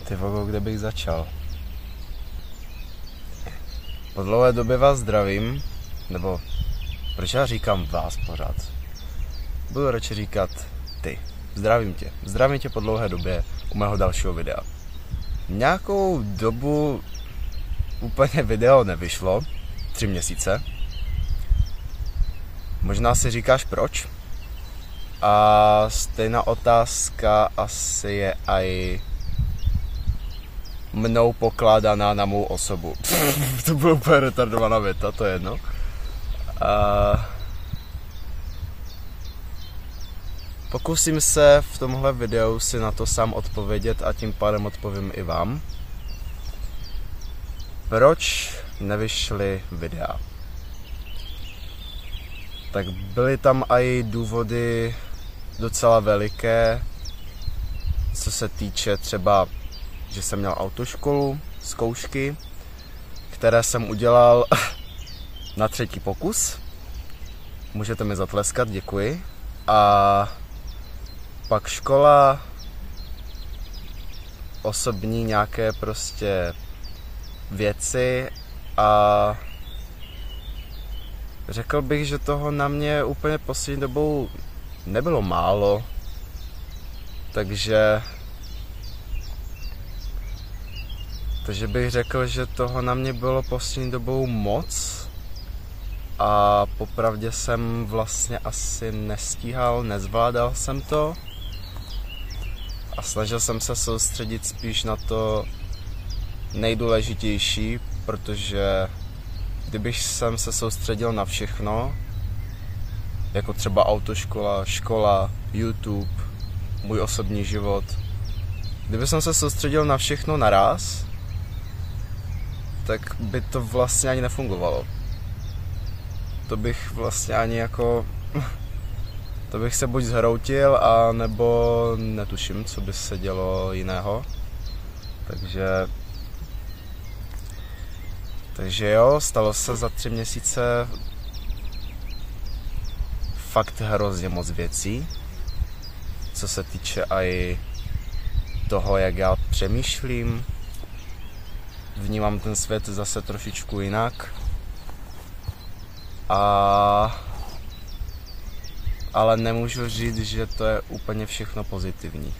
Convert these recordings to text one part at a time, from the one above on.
Ty vogo, kde bych začal? Po dlouhé době vás zdravím, nebo proč já říkám vás pořád? Budu radši říkat ty. Zdravím tě po dlouhé době u mého dalšího videa. Nějakou dobu úplně video nevyšlo, 3 měsíce. Možná si říkáš proč? A stejná otázka asi je aj mnou pokládaná na mou osobu. To byla úplně retardovaná věta, to je jedno. Pokusím se v tomhle videu si na to sám odpovědět a tím pádem odpovím i vám. Proč nevyšly videa? Tak byly tam i důvody docela veliké, co se týče třeba, že jsem měl autoškolu, zkoušky, které jsem udělal na 3. pokus. Můžete mi zatleskat, děkuji. A pak škola, osobní nějaké prostě věci a řekl bych, že toho na mě úplně poslední dobou nebylo málo, takže bych řekl, že toho na mě bylo poslední dobou moc a popravdě jsem vlastně asi nestíhal, nezvládal jsem to a snažil jsem se soustředit spíš na to nejdůležitější, protože kdybych jsem se soustředil na všechno, jako třeba autoškola, škola, YouTube, můj osobní život, kdybych jsem se soustředil na všechno naraz, tak by to vlastně ani nefungovalo. To bych vlastně ani jako... To bych se buď zhroutil, a nebo netuším, co by se dělo jiného. Takže jo, stalo se za 3 měsíce fakt hrozně moc věcí, co se týče i toho, jak já přemýšlím. Vnímám ten svět zase trošičku jinak. Ale nemůžu říct, že to je úplně všechno pozitivní.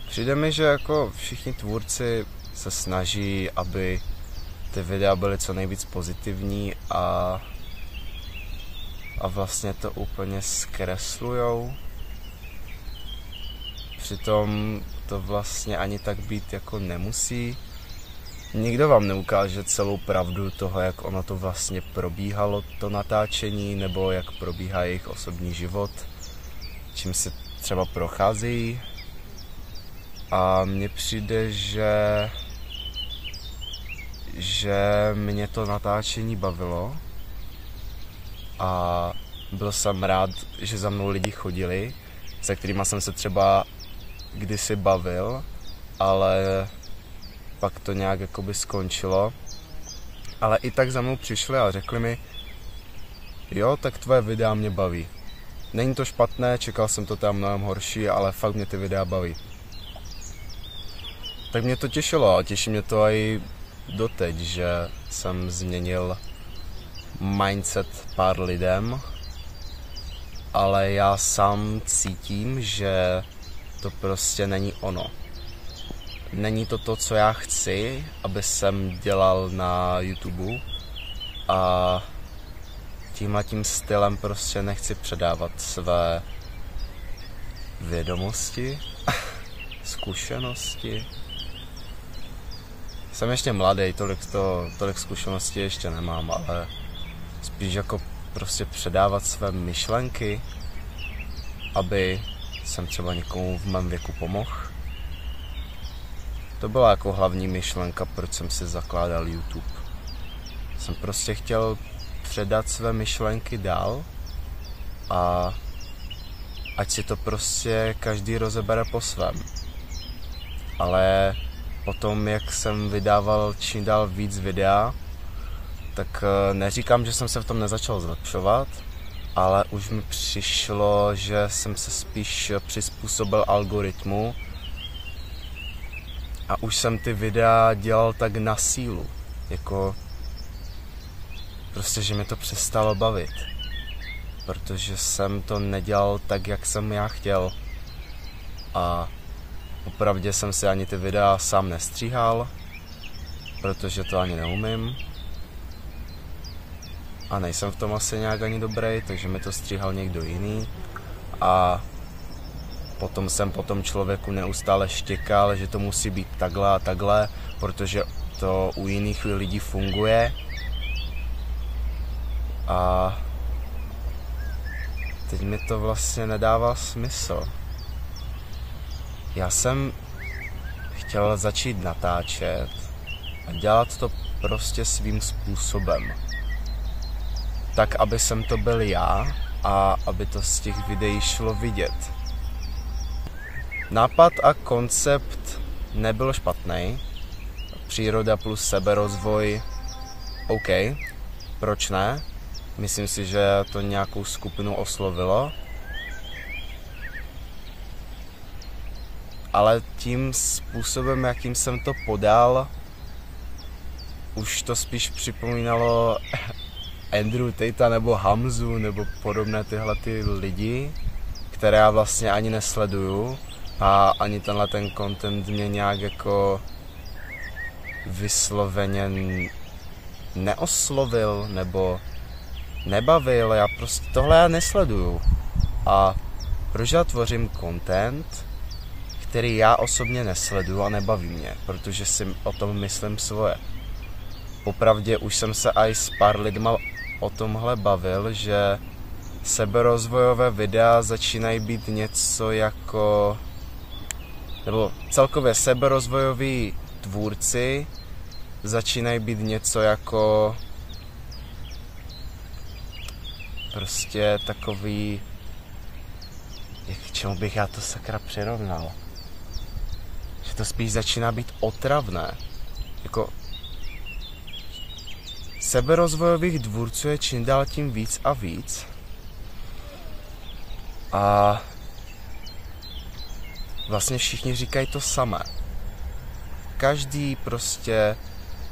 Přijde mi, že jako všichni tvůrci se snaží, aby ty videa byly co nejvíc pozitivní a vlastně to úplně zkreslujou. Přitom to vlastně ani tak být jako nemusí. Nikdo vám neukáže celou pravdu toho, jak ono to vlastně probíhalo, to natáčení, nebo jak probíhá jejich osobní život, čím se třeba procházejí. A mně přijde, že mě to natáčení bavilo a byl jsem rád, že za mnou lidi chodili, se kterými jsem se třeba kdysi bavil, ale pak to nějak jakoby skončilo. Ale i tak za mnou přišli a řekli mi, jo, tak tvoje videa mě baví. Není to špatné, čekal jsem to tam mnohem horší, ale fakt mě ty videa baví. Tak mě to těšilo a těší mě to i doteď, že jsem změnil mindset pár lidem, ale já sám cítím, že to prostě není ono. Není to, co já chci, aby jsem dělal na YouTube a tímhletím stylem prostě nechci předávat své vědomosti, zkušenosti. Jsem ještě mladý, tolik zkušeností ještě nemám, ale spíš jako prostě předávat své myšlenky, aby jsem třeba někomu v mém věku pomohl. To byla jako hlavní myšlenka, proč jsem si zakládal YouTube. Jsem prostě chtěl předat své myšlenky dál a ať si to prostě každý rozebere po svém. Ale potom, jak jsem vydával čím dál víc videa, tak neříkám, že jsem se v tom nezačal zlepšovat, ale už mi přišlo, že jsem se spíš přizpůsobil algoritmu A už jsem ty videa dělal tak na sílu, jako prostě, že mi to přestalo bavit. Protože jsem to nedělal tak, jak jsem já chtěl. A opravdu jsem si ani ty videa sám nestříhal, protože to ani neumím. A nejsem v tom asi nějak ani dobrý, takže mi to stříhal někdo jiný. A potom jsem po tom člověku neustále štěkal, že to musí být takhle a takhle, protože to u jiných lidí funguje. A teď mi to vlastně nedává smysl. Já jsem chtěl začít natáčet a dělat to prostě svým způsobem. Tak, aby jsem to byl já a aby to z těch videí šlo vidět. Nápad a koncept nebyl špatný. Příroda plus seberozvoj, OK, proč ne? Myslím si, že to nějakou skupinu oslovilo. Ale tím způsobem, jakým jsem to podal, už to spíš připomínalo Andrew Tate nebo Hamzu nebo podobné tyhle ty lidi, které já vlastně ani nesleduju a ani tenhle ten content mě nějak jako vysloveně neoslovil nebo nebavil. Já prostě tohle já nesleduju. A proč já tvořím content, který já osobně nesleduju a nebaví mě, protože si o tom myslím svoje. Popravdě už jsem se aj s pár lidma o tomhle bavil, že seberozvojové videa začínají být něco jako, nebo celkově seberozvojoví tvůrci začínají být něco jako prostě takový, k čemu bych já to sakra přirovnal? Že to spíš začíná být otravné. Jako seberozvojových tvůrců je čím dál tím víc a víc. A vlastně všichni říkají to samé. Každý prostě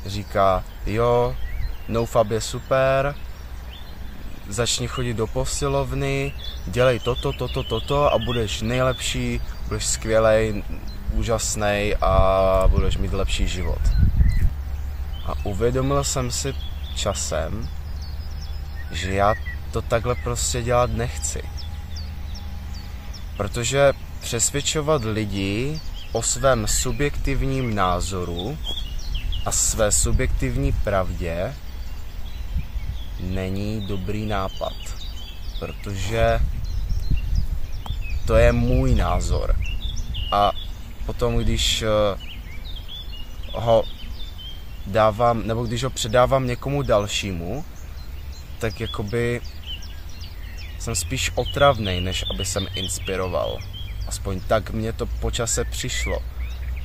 říká, jo, NoFap je super, začni chodit do posilovny, dělej toto a budeš nejlepší, budeš skvělej, úžasnej a budeš mít lepší život. A uvědomil jsem si časem, že já to takhle prostě dělat nechci. Protože přesvědčovat lidi o svém subjektivním názoru a své subjektivní pravdě není dobrý nápad. Protože to je můj názor. A potom, když ho dávám, nebo když ho předávám někomu dalšímu, tak jakoby jsem spíš otravnej, než aby jsem inspiroval. Aspoň tak mně to po čase přišlo.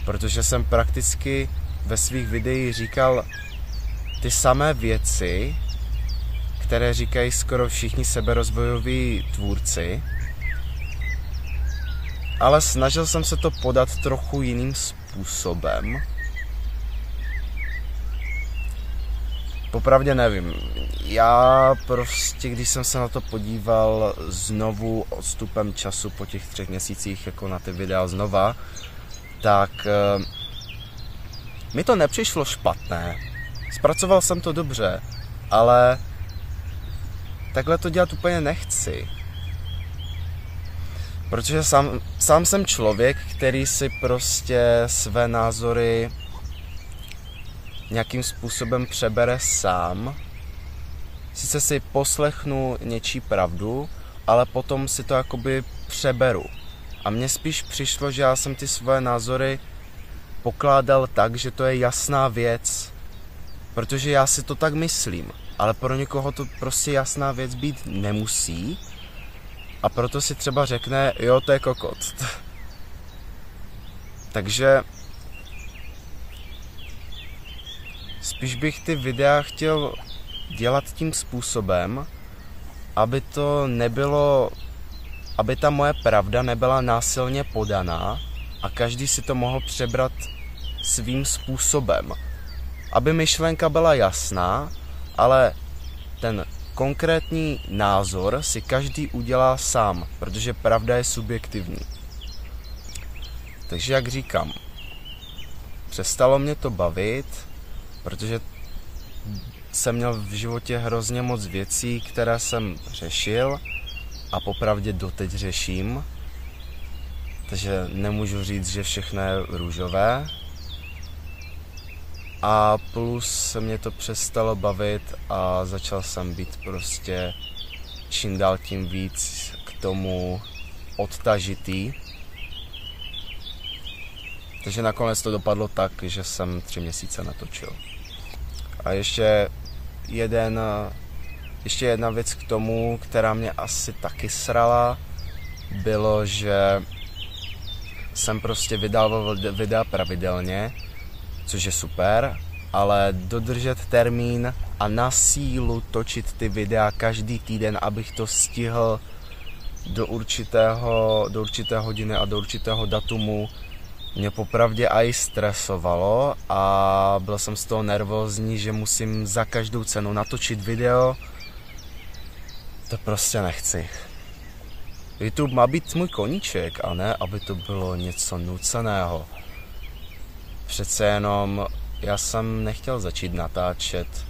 Protože jsem prakticky ve svých videích říkal ty samé věci, které říkají skoro všichni seberozvojoví tvůrci, ale snažil jsem se to podat trochu jiným způsobem. Popravdě nevím. Já prostě, když jsem se na to podíval znovu odstupem času po těch 3 měsících jako na ty videa znova, tak mi to nepřišlo špatné. Zpracoval jsem to dobře, ale takhle to dělat úplně nechci. Protože sám jsem člověk, který si prostě své názory nějakým způsobem přebere sám. Sice si poslechnu něčí pravdu, ale potom si to jakoby přeberu. A mně spíš přišlo, že já jsem ty svoje názory pokládal tak, že to je jasná věc. Protože já si to tak myslím. Ale pro někoho to prostě jasná věc být nemusí. A proto si třeba řekne, jo, to je kokot. Takže spíš bych ty videa chtěl dělat tím způsobem, aby to nebylo, aby ta moje pravda nebyla násilně podaná a každý si to mohl přebrat svým způsobem. Aby myšlenka byla jasná, ale ten konkrétní názor si každý udělá sám, protože pravda je subjektivní. Takže jak říkám, přestalo mě to bavit, protože jsem měl v životě hrozně moc věcí, které jsem řešil a popravdě doteď řeším. Takže nemůžu říct, že všechno je růžové. A plus mě to přestalo bavit a začal jsem být prostě čím dál tím víc k tomu odtažitý. Takže nakonec to dopadlo tak, že jsem 3 měsíce natočil. A ještě jedna věc k tomu, která mě asi taky srala, bylo, že jsem prostě vydával videa pravidelně, což je super, ale dodržet termín a na sílu točit ty videa každý týden, abych to stihl do určité hodiny a do určitého datumu, mě popravdě i stresovalo a byl jsem z toho nervózní, že musím za každou cenu natočit video. To prostě nechci. YouTube má být můj koníček a ne, aby to bylo něco nuceného. Přece jenom já jsem nechtěl začít natáčet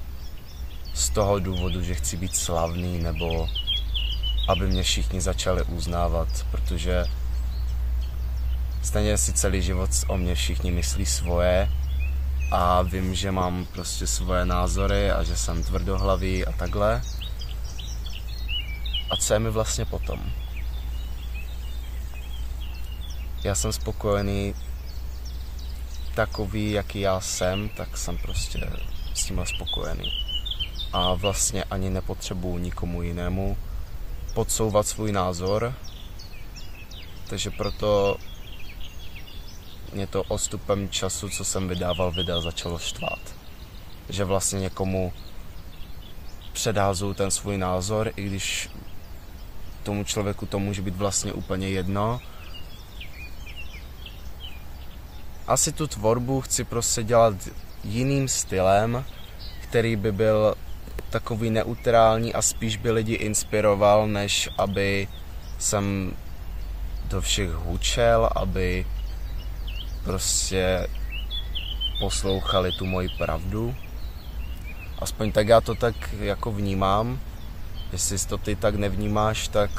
z toho důvodu, že chci být slavný nebo aby mě všichni začali uznávat, protože stejně si celý život o mě všichni myslí svoje a vím, že mám prostě svoje názory a že jsem tvrdohlavý a takhle. A co je mi vlastně potom? Já jsem spokojený takový, jaký já jsem, tak jsem prostě s tímhle spokojený. A vlastně ani nepotřebuji nikomu jinému podsouvat svůj názor, takže proto mě to odstupem času, co jsem vydával videa, začalo štvát. Že vlastně někomu předházuju ten svůj názor, i když tomu člověku to může být vlastně úplně jedno. Asi tu tvorbu chci prostě dělat jiným stylem, který by byl takový neutrální a spíš by lidi inspiroval, než aby jsem do všech hučel, aby prostě poslouchali tu moji pravdu. Aspoň tak já to tak jako vnímám. Jestli to ty tak nevnímáš, tak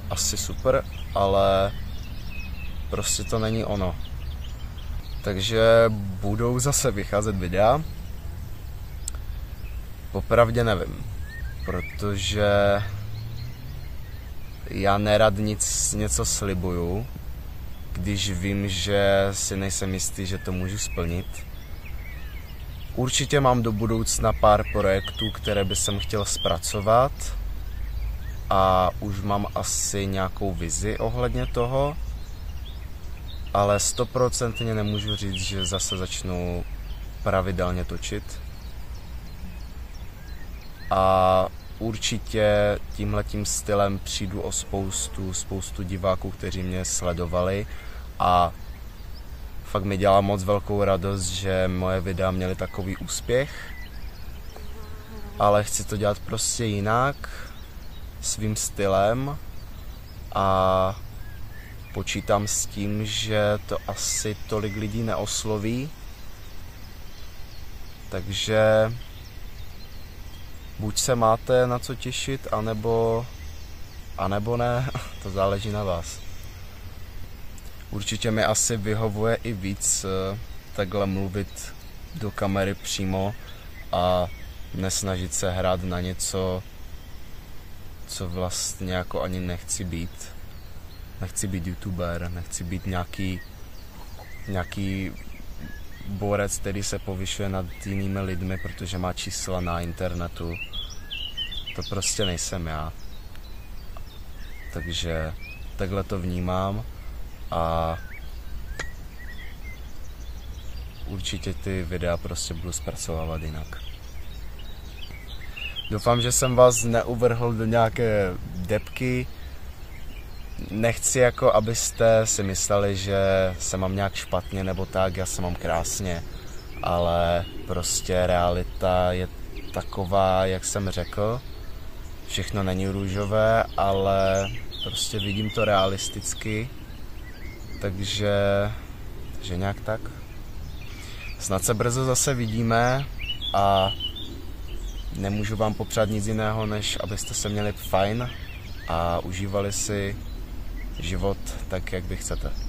asi super, ale prostě to není ono. Takže budou zase vycházet videa. Popravdě nevím, protože já nerad něco slibuju, když vím, že si nejsem jistý, že to můžu splnit. Určitě mám do budoucna pár projektů, které by jsem chtěl zpracovat a už mám asi nějakou vizi ohledně toho, ale 100% nemůžu říct, že zase začnu pravidelně točit. A určitě tímhletím stylem přijdu o spoustu diváků, kteří mě sledovali a fakt mi dělá moc velkou radost, že moje videa měly takový úspěch, ale chci to dělat prostě jinak, svým stylem a počítám s tím, že to asi tolik lidí neosloví, takže buď se máte na co těšit, anebo ne, to záleží na vás. Určitě mi asi vyhovuje i víc takhle mluvit do kamery přímo a nesnažit se hrát na něco, co vlastně jako ani nechci být. Nechci být youtuber, nechci být nějaký borec, který se povyšuje nad jinými lidmi, protože má čísla na internetu. To prostě nejsem já. Takže takhle to vnímám a určitě ty videa prostě budu zpracovávat jinak. Doufám, že jsem vás neuvrhl do nějaké depky. nechci jako, abyste si mysleli, že se mám nějak špatně nebo tak, já se mám krásně, ale prostě realita je taková, jak jsem řekl, všechno není růžové, ale prostě vidím to realisticky, takže nějak tak. Snad se brzo zase vidíme a nemůžu vám popřát nic jiného, než abyste se měli fajn a užívali si život tak, jak vy chcete.